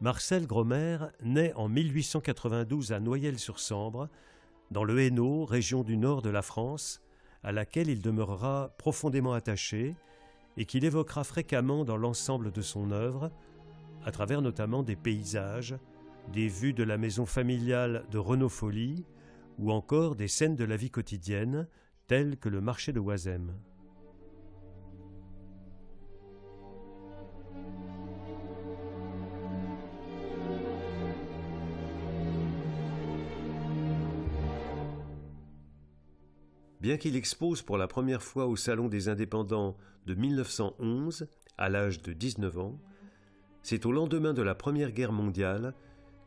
Marcel Gromer naît en 1892 à Noyelles-sur-Sambre, dans le Hainaut, région du nord de la France, à laquelle il demeurera profondément attaché et qu'il évoquera fréquemment dans l'ensemble de son œuvre, à travers notamment des paysages, des vues de la maison familiale de Renaud-Folie ou encore des scènes de la vie quotidienne, telles que le marché de Oisem. Bien qu'il expose pour la première fois au Salon des Indépendants de 1911, à l'âge de 19 ans, c'est au lendemain de la Première Guerre mondiale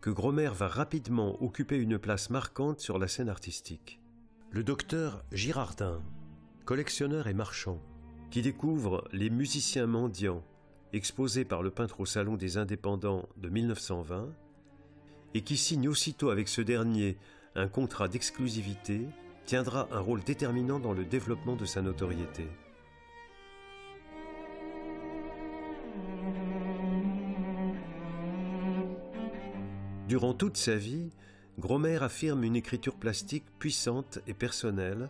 que Gromer va rapidement occuper une place marquante sur la scène artistique. Le docteur Girardin, collectionneur et marchand, qui découvre les musiciens mendiants exposés par le peintre au Salon des Indépendants de 1920 et qui signe aussitôt avec ce dernier un contrat d'exclusivité, tiendra un rôle déterminant dans le développement de sa notoriété. Durant toute sa vie, Gromer affirme une écriture plastique puissante et personnelle,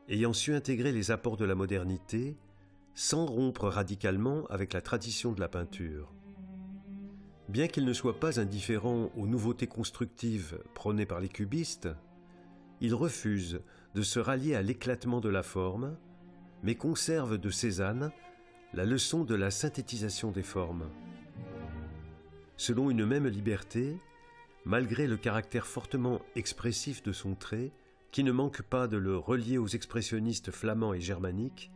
ayant su intégrer les apports de la modernité, sans rompre radicalement avec la tradition de la peinture. Bien qu'il ne soit pas indifférent aux nouveautés constructives prônées par les cubistes, il refuse de se rallier à l'éclatement de la forme, mais conserve de Cézanne la leçon de la synthétisation des formes. Selon une même liberté, malgré le caractère fortement expressif de son trait, qui ne manque pas de le relier aux expressionnistes flamands et germaniques,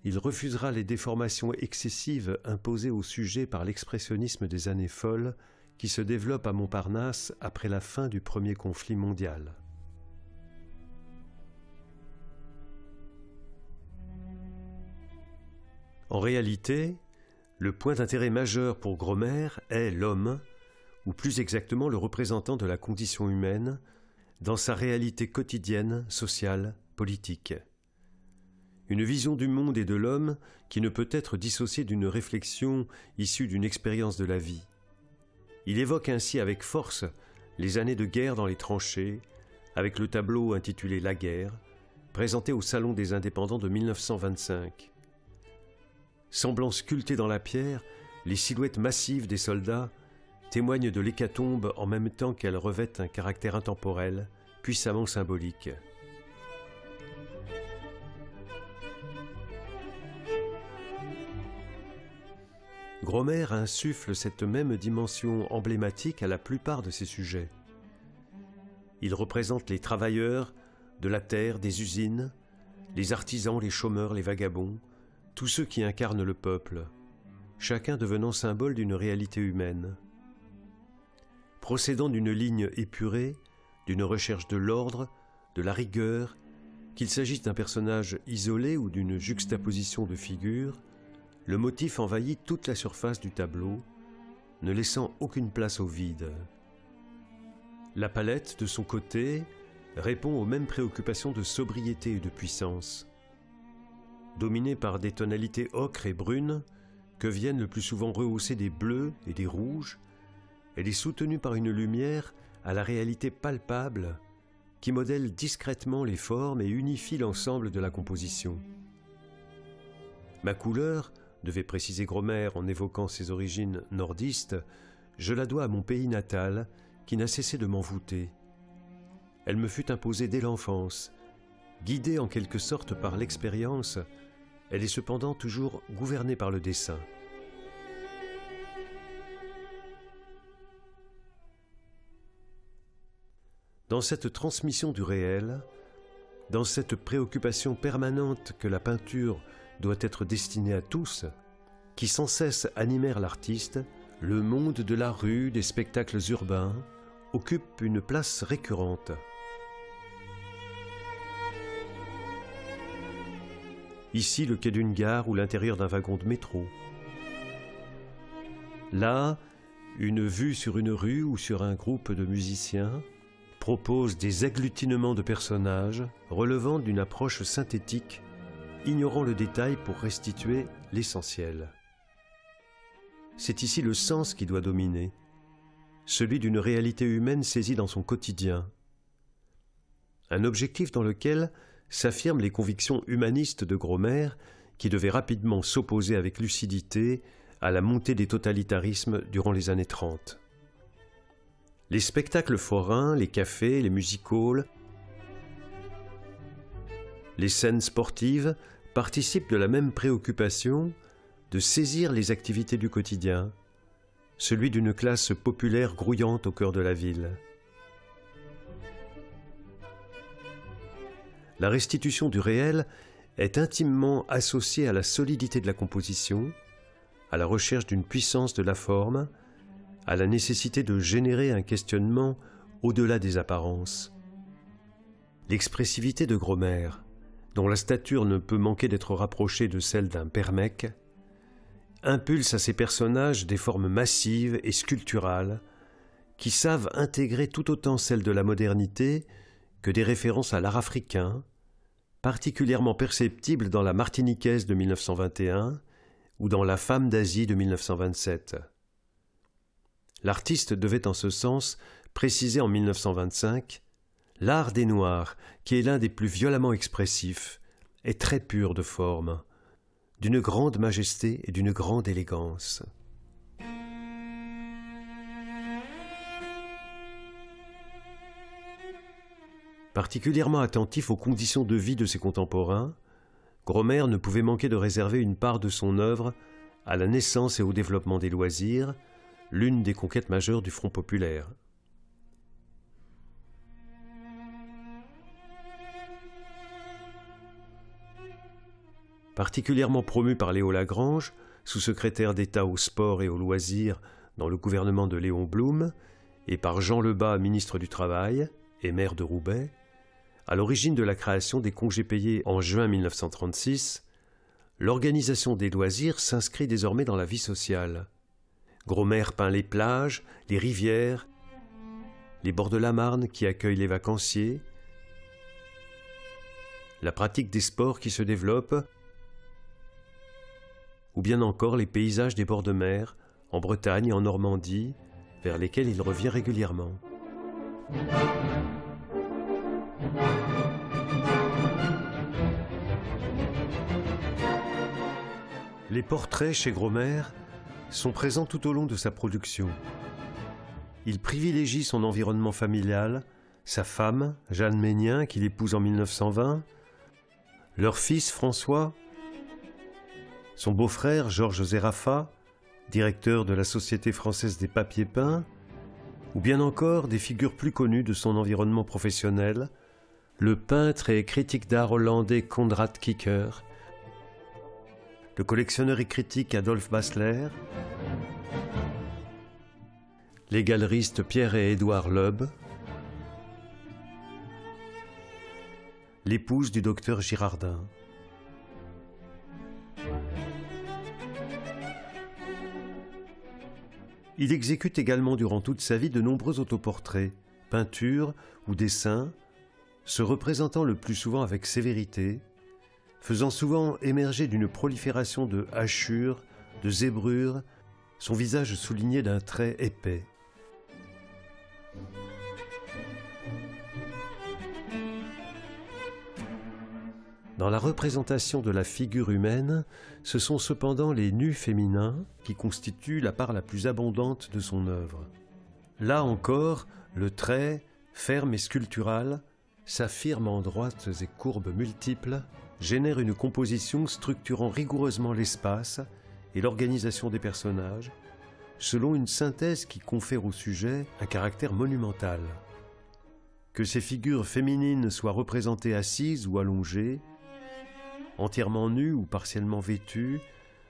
il refusera les déformations excessives imposées au sujet par l'expressionnisme des années folles qui se développe à Montparnasse après la fin du premier conflit mondial. En réalité, le point d'intérêt majeur pour Gromer est l'homme, ou plus exactement le représentant de la condition humaine, dans sa réalité quotidienne, sociale, politique. Une vision du monde et de l'homme qui ne peut être dissociée d'une réflexion issue d'une expérience de la vie. Il évoque ainsi avec force les années de guerre dans les tranchées, avec le tableau intitulé « La guerre », présenté au Salon des Indépendants de 1925. Semblant sculptées dans la pierre, les silhouettes massives des soldats témoignent de l'hécatombe en même temps qu'elles revêtent un caractère intemporel, puissamment symbolique. Gromer insuffle cette même dimension emblématique à la plupart de ses sujets. Il représente les travailleurs de la terre, des usines, les artisans, les chômeurs, les vagabonds, tous ceux qui incarnent le peuple, chacun devenant symbole d'une réalité humaine. Procédant d'une ligne épurée, d'une recherche de l'ordre, de la rigueur, qu'il s'agisse d'un personnage isolé ou d'une juxtaposition de figures, le motif envahit toute la surface du tableau, ne laissant aucune place au vide. La palette, de son côté, répond aux mêmes préoccupations de sobriété et de puissance. Dominée par des tonalités ocre et brunes, que viennent le plus souvent rehausser des bleus et des rouges, elle est soutenue par une lumière à la réalité palpable qui modèle discrètement les formes et unifie l'ensemble de la composition. Ma couleur, devait préciser Gromer en évoquant ses origines nordistes, je la dois à mon pays natal qui n'a cessé de m'envoûter. Elle me fut imposée dès l'enfance. Guidée en quelque sorte par l'expérience, elle est cependant toujours gouvernée par le dessin. Dans cette transmission du réel, dans cette préoccupation permanente que la peinture doit être destinée à tous, qui sans cesse animèrent l'artiste, le monde de la rue, des spectacles urbains, occupe une place récurrente. Ici, le quai d'une gare ou l'intérieur d'un wagon de métro. Là, une vue sur une rue ou sur un groupe de musiciens propose des agglutinements de personnages relevant d'une approche synthétique, ignorant le détail pour restituer l'essentiel. C'est ici le sens qui doit dominer, celui d'une réalité humaine saisie dans son quotidien. Un objectif dans lequel s'affirment les convictions humanistes de Gromer, qui devait rapidement s'opposer avec lucidité à la montée des totalitarismes durant les années 30. Les spectacles forains, les cafés, les music-halls, les scènes sportives participent de la même préoccupation de saisir les activités du quotidien, celui d'une classe populaire grouillante au cœur de la ville. La restitution du réel est intimement associée à la solidité de la composition, à la recherche d'une puissance de la forme, à la nécessité de générer un questionnement au-delà des apparences. L'expressivité de Gromer, dont la stature ne peut manquer d'être rapprochée de celle d'un Permec, impulse à ses personnages des formes massives et sculpturales qui savent intégrer tout autant celles de la modernité que des références à l'art africain, particulièrement perceptibles dans la Martiniquaise de 1921 ou dans La Femme d'Asie de 1927. L'artiste devait en ce sens préciser en 1925 « L'art des Noirs, qui est l'un des plus violemment expressifs, est très pur de forme, d'une grande majesté et d'une grande élégance. » Particulièrement attentif aux conditions de vie de ses contemporains, Gromer ne pouvait manquer de réserver une part de son œuvre à la naissance et au développement des loisirs, l'une des conquêtes majeures du Front populaire. Particulièrement promu par Léo Lagrange, sous-secrétaire d'État au sport et aux loisirs dans le gouvernement de Léon Blum, et par Jean Lebas, ministre du Travail et maire de Roubaix, à l'origine de la création des congés payés en juin 1936, l'organisation des loisirs s'inscrit désormais dans la vie sociale. Gromer peint les plages, les rivières, les bords de la Marne qui accueillent les vacanciers, la pratique des sports qui se développe, ou bien encore les paysages des bords de mer, en Bretagne et en Normandie, vers lesquels il revient régulièrement. Les portraits chez Gromer sont présents tout au long de sa production. Il privilégie son environnement familial, sa femme, Jeanne Ménien, qu'il épouse en 1920, leur fils François, son beau-frère Georges Zerafa, directeur de la Société française des papiers peints, ou bien encore des figures plus connues de son environnement professionnel, le peintre et critique d'art hollandais Konrad Kikker, le collectionneur et critique Adolphe Basler, les galeristes Pierre et Édouard Loeb, l'épouse du docteur Girardin. Il exécute également durant toute sa vie de nombreux autoportraits, peintures ou dessins, se représentant le plus souvent avec sévérité, faisant souvent émerger d'une prolifération de hachures, de zébrures, son visage souligné d'un trait épais. Dans la représentation de la figure humaine, ce sont cependant les nus féminins qui constituent la part la plus abondante de son œuvre. Là encore, le trait, ferme et sculptural, s'affirme en droites et courbes multiples, génère une composition structurant rigoureusement l'espace et l'organisation des personnages, selon une synthèse qui confère au sujet un caractère monumental. Que ces figures féminines soient représentées assises ou allongées, entièrement nues ou partiellement vêtues,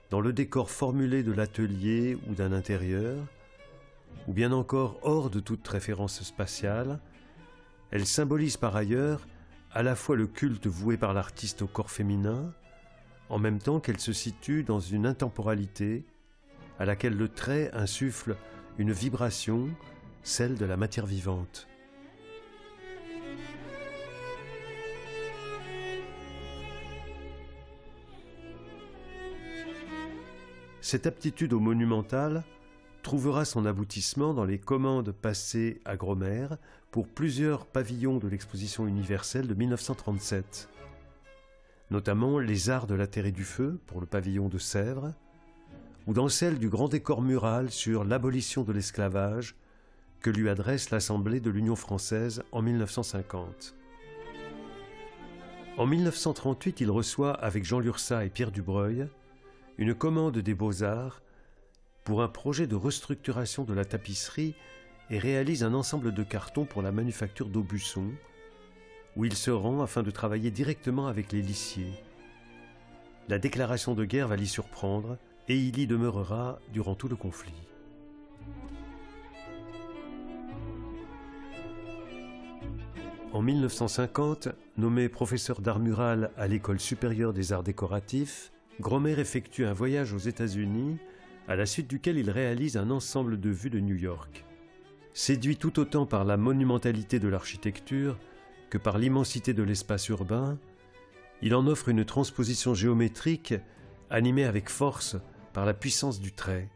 dans le décor formulé de l'atelier ou d'un intérieur, ou bien encore hors de toute référence spatiale, elles symbolisent par ailleurs à la fois le culte voué par l'artiste au corps féminin, en même temps qu'elles se situent dans une intemporalité à laquelle le trait insuffle une vibration, celle de la matière vivante. Cette aptitude au monumental trouvera son aboutissement dans les commandes passées à Gromer pour plusieurs pavillons de l'exposition universelle de 1937, notamment les Arts de la Terre et du Feu pour le pavillon de Sèvres, ou dans celle du grand décor mural sur l'abolition de l'esclavage que lui adresse l'Assemblée de l'Union française en 1950. En 1938, il reçoit, avec Jean Lurçat et Pierre Dubreuil, une commande des Beaux-Arts pour un projet de restructuration de la tapisserie et réalise un ensemble de cartons pour la manufacture d'Aubusson, où il se rend afin de travailler directement avec les lissiers. La déclaration de guerre va l'y surprendre et il y demeurera durant tout le conflit. En 1950, nommé professeur d'art mural à l'École supérieure des arts décoratifs, Gromer effectue un voyage aux États-Unis, à la suite duquel il réalise un ensemble de vues de New York. Séduit tout autant par la monumentalité de l'architecture que par l'immensité de l'espace urbain, il en offre une transposition géométrique animée avec force par la puissance du trait.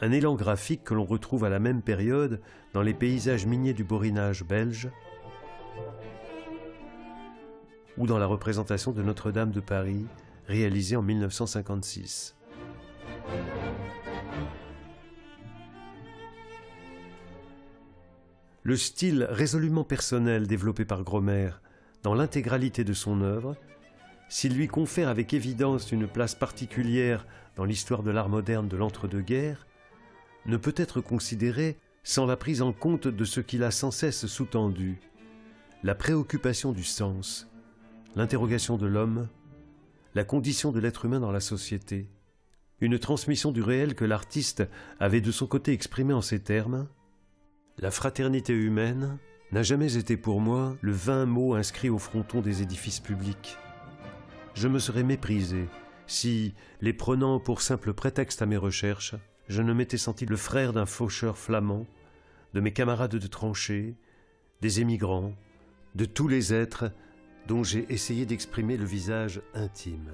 Un élan graphique que l'on retrouve à la même période dans les paysages miniers du Borinage belge ou dans la représentation de Notre-Dame de Paris, réalisée en 1956. Le style résolument personnel développé par Gromer dans l'intégralité de son œuvre, s'il lui confère avec évidence une place particulière dans l'histoire de l'art moderne de l'entre-deux-guerres, ne peut être considéré sans la prise en compte de ce qu'il a sans cesse sous-tendu, la préoccupation du sens, l'interrogation de l'homme, la condition de l'être humain dans la société, une transmission du réel que l'artiste avait de son côté exprimé en ces termes : « La fraternité humaine n'a jamais été pour moi le vain mot inscrit au fronton des édifices publics. Je me serais méprisé si, les prenant pour simple prétexte à mes recherches, je ne m'étais senti le frère d'un faucheur flamand, de mes camarades de tranchée, des émigrants, de tous les êtres dont j'ai essayé d'exprimer le visage intime. »